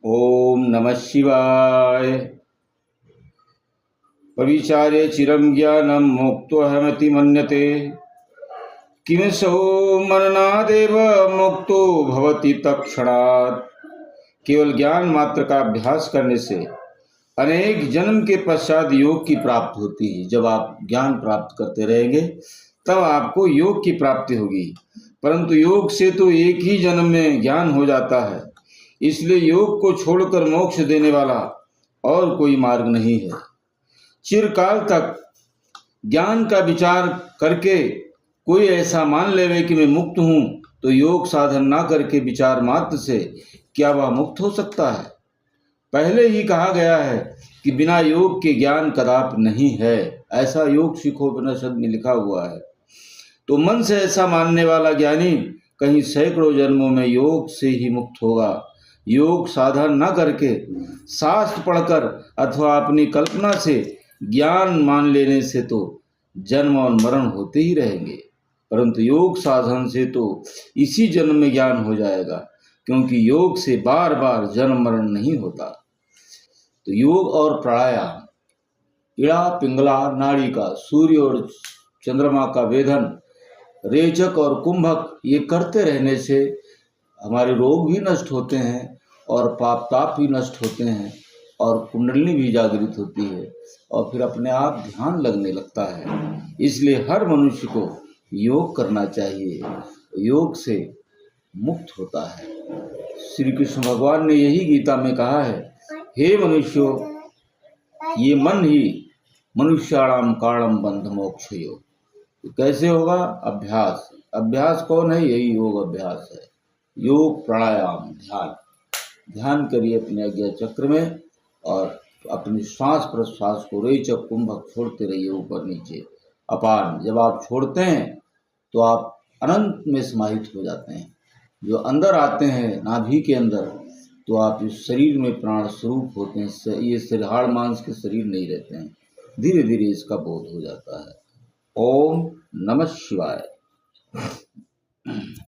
ओम नमः शिवाय। पविचार्य चिरं ज्ञानं मोक्तोऽहमिति मन्यते। किमसौ मननादेव मुक्तो भवति तत्क्षणात्। केवल ज्ञान मात्र का अभ्यास करने से अनेक जन्म के पश्चात योग की प्राप्ति होती है। जब आप ज्ञान प्राप्त करते रहेंगे तब आपको योग की प्राप्ति होगी, परंतु योग से तो एक ही जन्म में ज्ञान हो जाता है। इसलिए योग को छोड़कर मोक्ष देने वाला और कोई मार्ग नहीं है। चिरकाल तक ज्ञान का विचार करके कोई ऐसा मान लेवे कि मैं मुक्त हूँ, तो योग साधन ना करके विचार मात्र से क्या वह मुक्त हो सकता है? पहले ही कहा गया है कि बिना योग के ज्ञान कदापि नहीं है। ऐसा योग शिखोपनिषद में लिखा हुआ है। तो मन से ऐसा मानने वाला ज्ञानी कहीं सैकड़ों जन्मों में योग से ही मुक्त होगा। योग साधन न करके शास्त्र पढ़कर अथवा अपनी कल्पना से ज्ञान मान लेने से तो जन्म और मरण होते ही रहेंगे, परंतु योग साधन से तो इसी जन्म में ज्ञान हो जाएगा, क्योंकि योग से बार बार जन्म मरण नहीं होता। तो योग और प्राणायाम, इड़ा पिंगला नाड़िका, सूर्य और चंद्रमा का वेधन, रेचक और कुंभक, ये करते रहने से हमारे रोग भी नष्ट होते हैं और पाप ताप भी नष्ट होते हैं और कुंडलिनी भी जागृत होती है और फिर अपने आप ध्यान लगने लगता है। इसलिए हर मनुष्य को योग करना चाहिए, योग से मुक्त होता है। श्री कृष्ण भगवान ने यही गीता में कहा है, हे मनुष्यों, ये मन ही मनुष्याणाम कारणम बंध मोक्षयो। कैसे होगा? अभ्यास। अभ्यास कौन है? यही योग अभ्यास है। योग प्राणायाम ध्यान। ध्यान करिए अपने आज्ञा चक्र में और अपनी श्वास प्रश्वास को रेचक कुंभक छोड़ते रहिए, ऊपर नीचे अपान। जब आप छोड़ते हैं तो आप अनंत में समाहित हो जाते हैं। जो अंदर आते हैं नाभि के अंदर, तो आप इस शरीर में प्राण स्वरूप होते हैं। ये शरीर हाड़ मांस के शरीर नहीं रहते हैं। धीरे धीरे इसका बोध हो जाता है। ओम नमः शिवाय।